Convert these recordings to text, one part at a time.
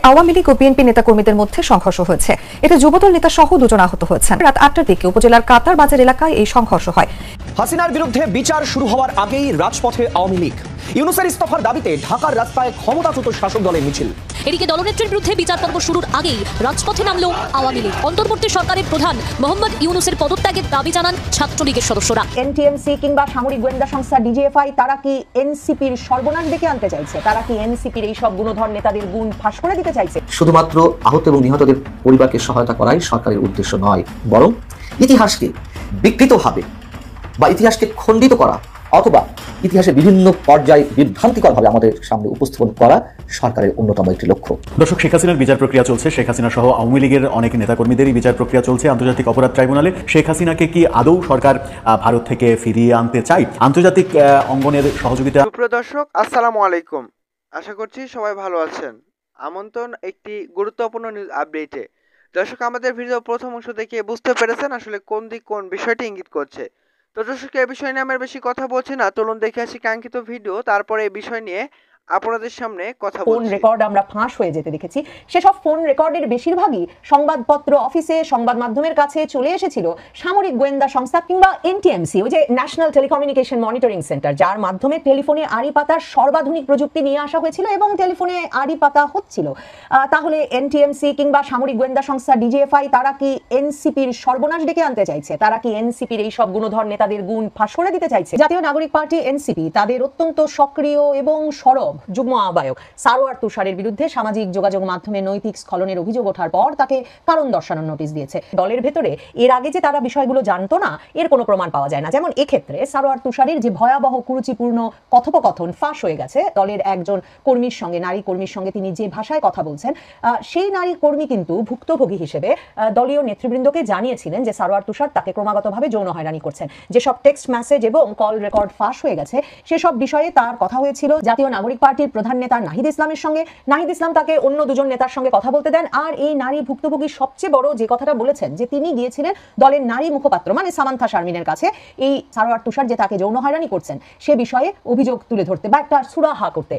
আওয়ামী লীগ ও BNP নেতাকর্মীদের মধ্যে সংঘর্ষ হয়েছে। এতে যুবদল নেতা সহ 2 জন আহত হয়েছেন। রাত 8টার দিকে উপজেলার কাতার বাজার এলাকায় এই সংঘর্ষ হয়। হাসিনার বিরুদ্ধে বিচার শুরু হওয়ার আগেই রাজপথে আওয়ামী লীগ। ইউনূসের ইস্তফার দাবিতে ঢাকার রাস্তায় ক্ষমতাচ্যুত শাসক দলের মিছিল। এদিকে দলনেত্রীর বিরুদ্ধে বিচার পর্ব শুরুর আগেই রাজপথে নামল আওয়ামী লীগ। অন্তর্বর্তী সরকারের প্রধান মোহাম্মদ ইউনূসের পদত্যাগের দাবি জানান ছাত্রলীগের সদস্যরা। এনটিএমসি কিংবা সামরিক গোয়েন্দা সংস্থা ডিজিএফআই তারা কি এনসিপির সর্বনাশ ডেকে আনতে চাইছে? তারা কি এনসিপির এই সব গুণধর নেতাদের গুণ ফাঁস করে দিতে চাইছে? শুধুমাত্র আহত এবং নিহতদের পরিবারকে সহায়তা করাই সরকারের উদ্দেশ্য নয়, বরং ইতিহাসকে বিকৃতভাবে বা ইতিহাসকে খণ্ডিত করা অথবা ইতিহাসের বিভিন্ন পর্যায়ে বিভ্রান্তিকরভাবে আমাদের সামনে উপস্থাপন করা সরকারের অন্যতম একটি লক্ষ্য। দর্শক, শেখ হাসিনার বিচার প্রক্রিয়া চলছে। শেখ হাসিনা সহ আওয়ামী লীগের অনেক নেতাকর্মীদেরই বিচার প্রক্রিয়া চলছে আন্তর্জাতিক অপরাধ ট্রাইব্যুনালে। শেখ হাসিনাকে কি আদৌ সরকার ভারত থেকে ফিরিয়ে আনতে চায়? আন্তর্জাতিক অঙ্গনের সহযোগিতা। সুপ্রিয় দর্শক, আসসালামু আলাইকুম। আশা করছি সবাই ভালো আছেন। আমন্ত্রণ একটি গুরুত্বপূর্ণ নিউজ আপডেটে। দর্শক, আমাদের ভিডিও প্রথম অংশ দেখে বুঝতে পেরেছেন আসলে কোন দিক কোন বিষয়টি ইঙ্গিত করছে। তো দর্শক, এই বিষয় নিয়ে আমরা বেশি কথা বলছি না, চলুন দেখে আসি কাঙ্ক্ষিত ভিডিও, তারপরে এই বিষয় নিয়ে আপনাদের সামনে কথা বলছি। ফোন রেকর্ড আমরা ফাঁস হয়ে যেতে দেখেছি। সেসব ফোন রেকর্ডের বেশিরভাগই সংবাদপত্র অফিসে সংবাদ মাধ্যমের কাছে চলে এসেছিল সামরিক গোয়েন্দা সংস্থা কিংবা এনটিএমসি, ওই যে ন্যাশনাল টেলিকমিউনিকেশন মনিটরিং সেন্টার, যার মাধ্যমে টেলিফোনে আড়ি পাতার সর্বাধুনিক প্রযুক্তি নিয়ে আসা হয়েছিল এবং টেলিফোনে আড়ি পাতা হচ্ছিল। তাহলে এনটিএমসি কিংবা সামরিক গোয়েন্দা সংস্থা ডিজিএফআই তারা কি এনসিপির সর্বনাশ ডেকে আনতে চাইছে? তারা কি এনসিপির এই সব গুণধর নেতাদের গুণ ফাঁস করে দিতে চাইছে? জাতীয় নাগরিক পার্টি এনসিপি তাদের অত্যন্ত সক্রিয় এবং সরব যুগ্ম আহ্বায়ক সারোয়ার তুষারের বিরুদ্ধে সামাজিক যোগাযোগ মাধ্যমে নৈতিক স্খলনের অভিযোগ ওঠার পর তাকে কারণ দর্শানোর নোটিশ দিয়েছে। দলের ভেতরে এর আগে যে তারা বিষয়গুলো জানতো না, এর কোনো প্রমাণ পাওয়া যায় না। যেমন এক্ষেত্রে সারোয়ার তুষারের যে ভয়াবহ কুরুচিপূর্ণ কথোপকথন ফাঁস হয়ে গেছে দলের একজন কর্মীর সঙ্গে, নারী কর্মীর সঙ্গে তিনি যে ভাষায় কথা বলছেন, সেই নারী কর্মী কিন্তু ভুক্তভোগী হিসেবে দলীয় নেতৃবৃন্দকে জানিয়েছিলেন যে সারোয়ার তুষার তাকে ক্রমাগতভাবে যৌন হয়রানি করছেন। যেসব টেক্সট মেসেজ এবং কল রেকর্ড ফাঁস হয়ে গেছে সেসব বিষয়ে তার কথা হয়েছিল জাতীয় নাগরিক পার্টির প্রধান নেতা নাহিদ ইসলামের সঙ্গে। নাহিদ ইসলাম তাকে অন্য 2 জন নেতার সঙ্গে কথা বলতে দেন। আর এই নারী ভুক্তভোগী সবচেয়ে বড় যে কথাটা বলেছেন যে তিনি গিয়েছিলেন দলের নারী মুখপাত্র মানে সামান্থা শারমিনের কাছে এই সারোয়ার তুষার যে তাকে যৌন হয়রানি করছেন সে বিষয়ে অভিযোগ তুলে ধরতে বা একটা সুরাহা করতে।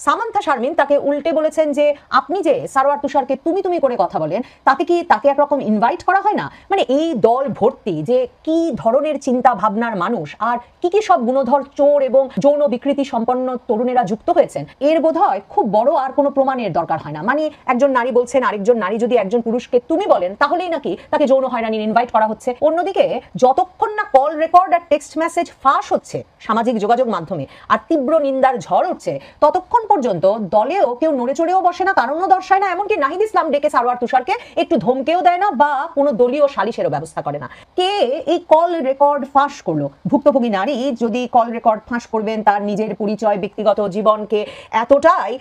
সামান্থা শারমিন তাকে উল্টে বলেছেন যে আপনি যে সারোয়ার তুষারকে তুমি তুমি করে কথা বলেন তাতে কি তাকে একরকম ইনভাইট করা হয় না? মানে এই দল ভর্তি যে কি ধরনের চিন্তা ভাবনার মানুষ আর কি কি সব গুণধর চোর এবং যৌন বিকৃতি সম্পন্ন তরুণেরা যুক্ত হয়েছেন, এর বোধহয় খুব বড় আর কোনো প্রমাণের দরকার হয় না। মানে একজন নারী বলছেন আরেকজন নারী যদি একজন পুরুষকে তুমি বলেন তাহলেই নাকি তাকে যৌন হয়রানির ইনভাইট করা হচ্ছে। অন্যদিকে যতক্ষণ না কল রেকর্ড আর টেক্সট মেসেজ ফাঁস হচ্ছে সামাজিক যোগাযোগ মাধ্যমে আর তীব্র নিন্দার ঝড় উঠছে, ততক্ষণ পর্যন্ত দলেও কেউ নড়ে চড়েও বসে না, কারণও দর্শায় না। এমনকি নাহিদ ইসলাম ডেকে সারোয়ার তুষারকে একটু ধমকেও দেয় না বা কোনো দলীয় সালিশেরও ব্যবস্থা করে না। কে এই কল রেকর্ড ফাঁস করলো? ভুক্তভোগী নারী যদি কল রেকর্ড ফাঁস করবেন তার নিজের পরিচয়, ব্যক্তিগত জীবনকে এতটাই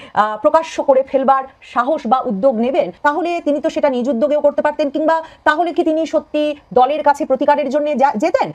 প্রকাশ্য করে ফেলবার সাহস বা উদ্যোগ নেবেন, তাহলে তিনি তো সেটা নিজ উদ্যোগেও করতে পারতেন, কিংবা তাহলে কি তিনি সত্যি দলের কাছে প্রতিকারের জন্য যেতেন?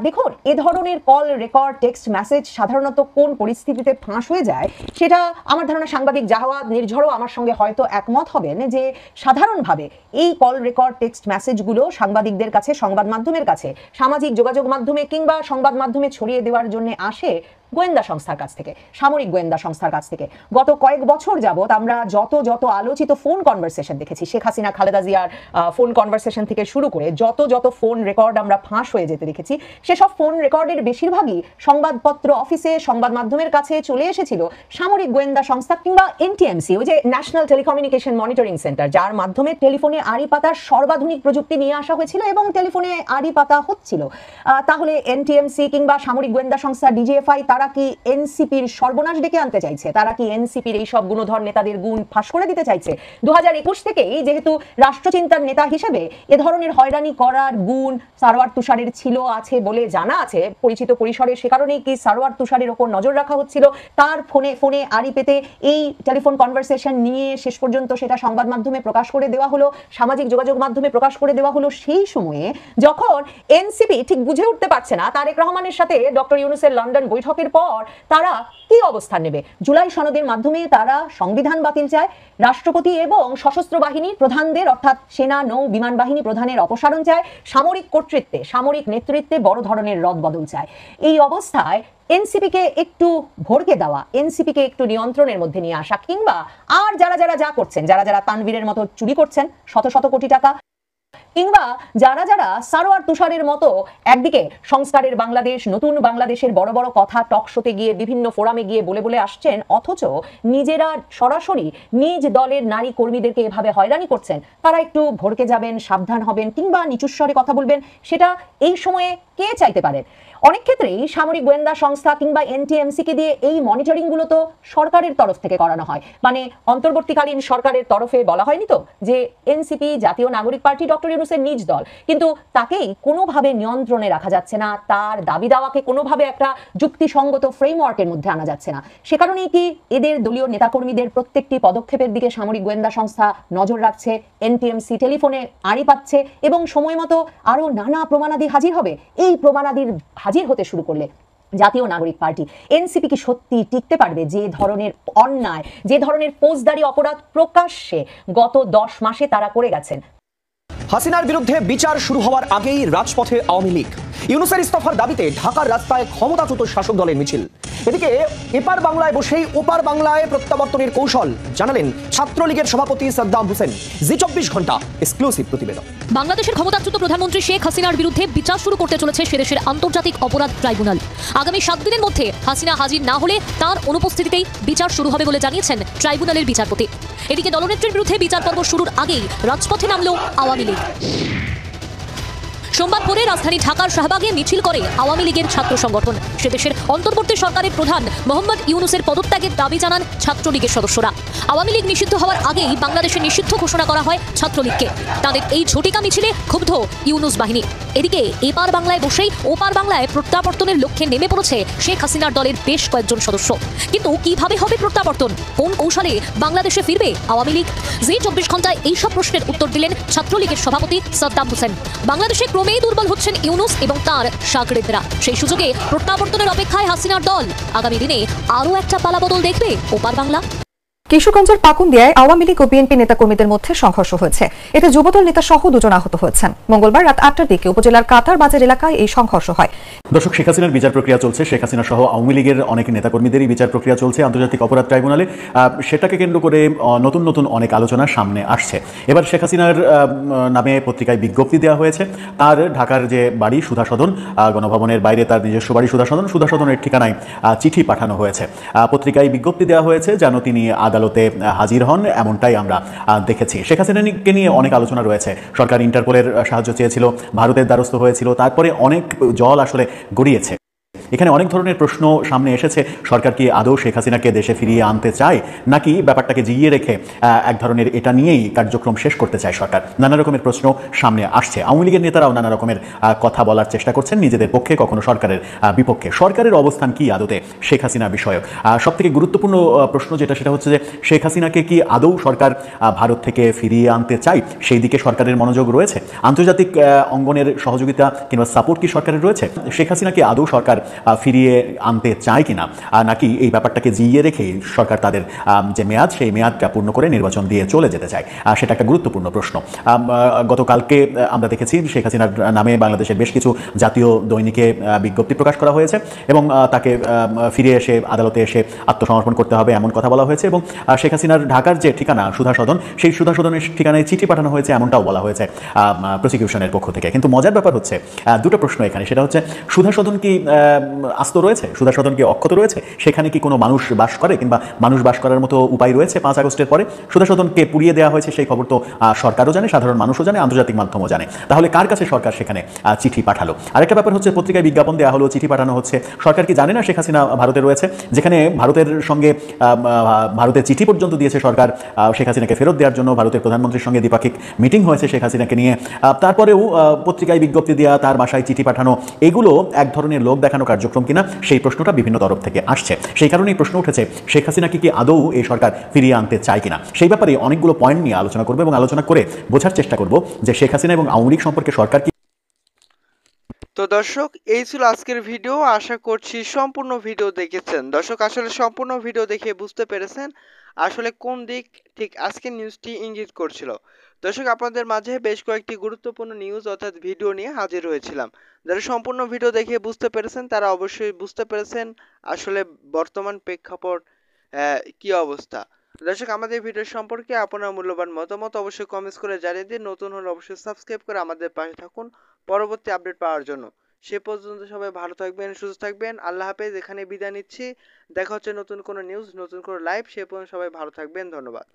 দেখুন, এ ধরনের কল রেকর্ড টেক্সট মেসেজ সাধারণত কোন পরিস্থিতিতে ফাঁস হয়ে যায় সেটা আমার ধারণা সাংবাদিক জাহাওয়াদ নির্ঝরও আমার সঙ্গে হয়তো একমত হবেন যে সাধারণভাবে এই কল রেকর্ড টেক্সট মেসেজগুলো সাংবাদিকদের কাছে, সংবাদ মাধ্যমের কাছে, সামাজিক যোগাযোগ মাধ্যমে কিংবা সংবাদ মাধ্যমে ছড়িয়ে দেওয়ার জন্য আসে গোয়েন্দা সংস্থার কাছ থেকে, সামরিক গোয়েন্দা সংস্থার কাছ থেকে। গত কয়েক বছর যাবত আমরা যত আলোচিত ফোন কনভারসেশন দেখেছি, শেখ হাসিনা খালেদা জিয়ার ফোন কনভারসেশন থেকে শুরু করে যত ফোন রেকর্ড আমরা ফাঁস হয়ে যেতে দেখেছি, সেসব ফোন রেকর্ডের বেশিরভাগই সংবাদপত্র অফিসে সংবাদ মাধ্যমের কাছে চলে এসেছিল সামরিক গোয়েন্দা সংস্থা কিংবা এনটিএমসি, ওই যে ন্যাশনাল টেলিকমিউনিকেশন মনিটরিং সেন্টার, যার মাধ্যমে টেলিফোনে আড়ি পাতার সর্বাধুনিক প্রযুক্তি নিয়ে আসা হয়েছিল এবং টেলিফোনে আড়ি পাতা হচ্ছিল। তাহলে এনটিএমসি কিংবা সামরিক গোয়েন্দা সংস্থা ডিজিএফআই তারা কি এনসিপির সর্বনাশ ডেকে আনতে চাইছে? তারা কি এনসিপির এই সব গুণধর নেতাদের গুণ ফাঁস করে দিতে চাইছে? 2021 থেকেই যেহেতু রাষ্ট্রচিন্তার নেতা হিসেবে এ ধরনের হয়রানি করার গুণ সারোয়ার তুষারের ছিল, আছে বলে জানা আছে পরিচিত পরিসরে, সে কারণেই কি সারোয়ার তুষারের ওপর নজর রাখা হচ্ছিল, তার ফোনে আড়ি পেতে এই টেলিফোন কনভারসেশন নিয়ে শেষ পর্যন্ত সেটা সংবাদ মাধ্যমে প্রকাশ করে দেওয়া হলো, সামাজিক যোগাযোগ মাধ্যমে প্রকাশ করে দেওয়া হলো সেই সময়ে যখন এনসিপি ঠিক বুঝে উঠতে পারছে না তারেক রহমানের সাথে ডক্টর ইউনূসের লন্ডন বৈঠকের পর তারা কি অবস্থান নেবে? জুলাই সনদের মাধ্যমে তারা সংবিধান বাতিল চায়, রাষ্ট্রপতি এবং সশস্ত্র বাহিনীর প্রধানদের অর্থাৎ সেনা, নৌ, বিমান বাহিনী প্রধানের অপসারণ চায়, সামরিক কর্তৃত্বে, সামরিক নেতৃত্বে বড় ধরনের রদবদল চায়। এই অবস্থায় এনসিপিকে একটু ভড়কে দেওয়া, এনসিপিকে একটু নিয়ন্ত্রণের মধ্যে নিয়ে আসা, কিংবা আর যারা যারা যা করছেন, যারা যারা তানভীরের মতো চুরি করছেন শত শত কোটি টাকা, কিংবা যারা যারা সারোয়ার তুষারের মতো একদিকে সংস্কারের বাংলাদেশ, নতুন বাংলাদেশের বড় বড় কথা টক শোতে গিয়ে বিভিন্ন ফোরামে গিয়ে বলে বলে আসছেন, অথচ নিজেরা সরাসরি নিজ দলের নারী কর্মীদেরকে এভাবে হয়রানি করছেন, তারা একটু ভড়কে যাবেন, সাবধান হবেন, কিংবা নিচুস্বরে কথা বলবেন, সেটা এই সময়ে কে চাইতে পারে? অনেক ক্ষেত্রেই সামরিক গোয়েন্দা সংস্থা কিংবা এনটিএমসিকে দিয়ে এই মনিটরিং গুলো তো সরকারের তরফ থেকে করানো হয়। মানে অন্তর্বর্তীকালীন সরকারের তরফে বলা হয়নি তো যে এনসিপি জাতীয় নাগরিক পার্টি ডক্টর ইউনূসের নিজ দল, কিন্তু তাকেই কোনোভাবে নিয়ন্ত্রণে রাখা যাচ্ছে না, তার দাবি দাওয়াকে কোনোভাবে একটা যুক্তিসঙ্গত ফ্রেমওয়ার্কের মধ্যে আনা যাচ্ছে না। সে কারণেই কি এদের দলীয় নেতাকর্মীদের প্রত্যেকটি পদক্ষেপের দিকে সামরিক গোয়েন্দা সংস্থা নজর রাখছে, এনটিএমসি টেলিফোনে আড়ি পাচ্ছে এবং সময় মতো আরো নানা প্রমাণাদি হাজির হবে। এই প্রমাণাদির হাজির হতে শুরু করলে জাতীয় নাগরিক পার্টি, এনসিপি কি সত্যি টিকতে পারবে? যে ধরনের অন্যায়, যে ধরনের ফৌজদারি অপরাধ প্রকাশ্যে গত 10 মাসে তারা করে গেছেন। হাসিনার বিরুদ্ধে বিচার শুরু হওয়ার আগেই রাজপথে আওয়ামী লীগ। ইউনূসের ইস্তফার দাবিতে ঢাকার রাস্তায় ক্ষমতাচ্যুত শাসক দলের মিছিল। এদিকে এপার বাংলায় বসেই ওপার বাংলায় প্রত্যাবর্তনের কৌশল জানালেন ছাত্রলীগের সভাপতি সাদ্দাম হোসেন। জি24 ঘন্টা এক্সক্লুসিভ প্রতিবেদন। বাংলাদেশের ক্ষমতাচ্যুত প্রধানমন্ত্রী শেখ হাসিনার বিরুদ্ধে বিচার শুরু করতে চলেছে সেদেশের আন্তর্জাতিক অপরাধ ট্রাইব্যুনাল। আগামী 7 দিনের মধ্যে হাসিনা হাজির না হলে তার অনুপস্থিতিতেই বিচার শুরু হবে বলে জানিয়েছেন ট্রাইব্যুনালের বিচারপতি। এদিকে দলনেত্রীর বিরুদ্ধে বিচার পর্ব শুরুর আগেই রাজপথে নামল আওয়ামী লীগ। সোমবার ভোরে রাজধানী ঢাকার শাহবাগে মিছিল করে আওয়ামী লীগের ছাত্র সংগঠন। সেদেশের অন্তর্বর্তী সরকারের প্রধান মোহাম্মদ ইউনূসের পদত্যাগের দাবি জানান ছাত্রলীগের সদস্যরা। আওয়ামী লীগ নিষিদ্ধ হওয়ার আগেই বাংলাদেশে নিষিদ্ধ ঘোষণা করা হয় ছাত্রলীগকে। তাদের এই ঝটিকা মিছিলে ক্ষুব্ধ ইউনূস বাহিনী। এদিকে এপার বাংলায় বসেই ওপার বাংলায় প্রত্যাবর্তনের লক্ষ্যে নেমে পড়েছে শেখ হাসিনার দলের বেশ কয়েকজন সদস্য। কিন্তু কিভাবে হবে প্রত্যাবর্তন? কোন কৌশলে বাংলাদেশে ফিরবে আওয়ামী লীগ? জি24 ঘন্টায় এইসব প্রশ্নের উত্তর দিলেন ছাত্রলীগের সভাপতি সাদ্দাম হোসেন। বাংলাদেশে ক্রমেই দুর্বল হচ্ছেন ইউনূস এবং তার শাগরেদরা। সেই সুযোগে প্রত্যাবর্তনের অপেক্ষায় হাসিনার দল। আগামী দিনে আরও একটা পালাবদল দেখবে ওপার বাংলা। কিশোরগঞ্জের পাকুন্দিয়ায় আওয়ামী লীগ ও বিএনপি নেতাকর্মীদের মধ্যে সংঘর্ষ হয়েছে। এতে যুবদল নেতা সহ 2 জন আহত হয়েছেন। মঙ্গলবার রাত 8টার দিকে উপজেলার কাতার বাজার এলাকায় এই সংঘর্ষ হয়। দর্শক, শেখ হাসিনার বিচার প্রক্রিয়া চলছে। শেখ হাসিনা সহ আওয়ামী লীগের অনেক নেতাকর্মীদেরই বিচার প্রক্রিয়া চলছে আন্তর্জাতিক অপরাধ ট্রাইব্যুনালে। সেটাকে কেন্দ্র করে নতুন নতুন অনেক আলোচনা সামনে আসছে। এবার শেখ হাসিনার নামে পত্রিকায় বিজ্ঞপ্তি দেওয়া হয়েছে। তার ঢাকার যে বাড়ি সুধা সদন, গণভবনের বাইরে তার নিজস্ব বাড়ি সুধা সদন, সুধা সদনের ঠিকানায় চিঠি পাঠানো হয়েছে। পত্রিকায় বিজ্ঞপ্তি দেওয়া হয়েছে যেন তিনি আদালতে হাজির হন, এমনটাই আমরা দেখেছি। শেখ হাসিনাকে নিয়ে অনেক আলোচনা রয়েছে। সরকার ইন্টারপোলের সাহায্য চেয়েছিল, ভারতের দ্বারস্থ হয়েছিল, তারপরে অনেক জল আসলে গড়িয়েছে। এখানে অনেক ধরনের প্রশ্ন সামনে এসেছে। সরকার কি আদৌ শেখ হাসিনাকে দেশে ফিরিয়ে আনতে চায়, নাকি ব্যাপারটাকে জিইয়ে রেখে এক ধরনের এটা নিয়েই কার্যক্রম শেষ করতে চায় সরকার? নানা রকমের প্রশ্ন সামনে আসছে। আওয়ামী লীগের নেতারাও নানা রকমের কথা বলার চেষ্টা করছেন, নিজেদের পক্ষে, কখনো সরকারের বিপক্ষে। সরকারের অবস্থান কি আদতে শেখ হাসিনা বিষয়ক? সবথেকে গুরুত্বপূর্ণ প্রশ্ন যেটা, সেটা হচ্ছে যে শেখ হাসিনাকে কি আদৌ সরকার ভারত থেকে ফিরিয়ে আনতে চায়? সেই দিকে সরকারের মনোযোগ রয়েছে? আন্তর্জাতিক অঙ্গনের সহযোগিতা কিংবা সাপোর্ট কি সরকারের রয়েছে? শেখ হাসিনাকে আদৌ সরকার ফিরিয়ে আনতে চায় কিনা, নাকি এই ব্যাপারটাকে জিইয়ে রেখে সরকার তাদের যে মেয়াদ, সেই মেয়াদটা পূর্ণ করে নির্বাচন দিয়ে চলে যেতে চায়? সেটা একটা গুরুত্বপূর্ণ প্রশ্ন। গতকালকে আমরা দেখেছি শেখ হাসিনার নামে বাংলাদেশের বেশ কিছু জাতীয় দৈনিকে বিজ্ঞপ্তি প্রকাশ করা হয়েছে এবং তাকে ফিরে এসে আদালতে এসে আত্মসমর্পণ করতে হবে এমন কথা বলা হয়েছে। এবং শেখ হাসিনার ঢাকার যে ঠিকানা সুধা সদন, সেই সুধা সদনের ঠিকানায় চিঠি পাঠানো হয়েছে এমনটাও বলা হয়েছে প্রসিকিউশনের পক্ষ থেকে। কিন্তু মজার ব্যাপার হচ্ছে দুটো প্রশ্ন এখানে। সেটা হচ্ছে সুধা সদন কি আস্ত রয়েছে? সুধা সদন কি অক্ষত রয়েছে? সেখানে কি কোনো মানুষ বাস করে কিংবা মানুষ বাস করার মতো উপায় রয়েছে? 5 আগস্টের পরে সুধা সদনকে পুড়িয়ে দেওয়া হয়েছে, সেই খবর তো সরকারও জানে, সাধারণ মানুষও জানে, আন্তর্জাতিক মাধ্যমও জানে। তাহলে কার কাছে সরকার সেখানে চিঠি পাঠালো? আরেকটা ব্যাপার হচ্ছে, পত্রিকায় বিজ্ঞাপন দেওয়া হলো, চিঠি পাঠানো হচ্ছে, সরকার কি জানে না শেখ হাসিনা ভারতে রয়েছে? যেখানে ভারতের সঙ্গে ভারতের চিঠি পর্যন্ত দিয়েছে সরকার শেখ হাসিনাকে ফেরত দেওয়ার জন্য, ভারতের প্রধানমন্ত্রীর সঙ্গে দ্বিপাক্ষিক মিটিং হয়েছে শেখ হাসিনাকে নিয়ে, তারপরেও পত্রিকায় বিজ্ঞপ্তি দেওয়া, তার বাসায় চিঠি পাঠানো, এগুলো এক ধরনের লোক দেখানো কার্যক্রম কিনা, সেই প্রশ্নটা বিভিন্ন তরফ থেকে আসছে। সেই কারণেই প্রশ্ন উঠেছে, শেখ হাসিনাকে কি আদৌ এই সরকার ফিরিয়ে আনতে চায় কিনা? সেই ব্যাপারে অনেকগুলো পয়েন্ট নিয়ে আলোচনা করবো এবং আলোচনা করে বোঝার চেষ্টা করব যে শেখ হাসিনা এবং আওয়ামী লীগ সম্পর্কে সরকার কি তো দর্শক, এই ছিল আজকের ভিডিও। আশা করছি সম্পূর্ণ ভিডিও দেখেছেন। দর্শক, আসলে সম্পূর্ণ ভিডিও দেখে বুঝতে পেরেছেন আসলে কোন দিক ঠিক আজকের নিউজটি ইঙ্গিত করছিল। দর্শক, আপনাদের মাঝে বেশ কয়েকটি গুরুত্বপূর্ণ নিউজ অর্থাৎ ভিডিও নিয়ে হাজির হয়েছিলাম। যারা সম্পূর্ণ ভিডিও দেখে বুঝতে পেরেছেন তারা অবশ্যই বুঝতে পেরেছেন আসলে বর্তমান প্রেক্ষাপট কি অবস্থা। দর্শক, আমাদের ভিডিও সম্পর্কে আপনার মূল্যবান মতামত অবশ্যই কমেন্টস করে জানিয়ে দিন। নতুন হলে অবশ্যই সাবস্ক্রাইব করে আমাদের পাশে থাকুন পরবর্তী আপডেট পাওয়ার জন্য। সে পর্যন্ত সবাই ভালো থাকবেন, সুস্থ থাকবেন। আল্লাহ হাফেজ। এখানে বিদায় নিচ্ছি। দেখা হচ্ছে নতুন কোনো নিউজ, নতুন কোনো লাইভ। সে পর্যন্ত সবাই ভালো থাকবেন। ধন্যবাদ।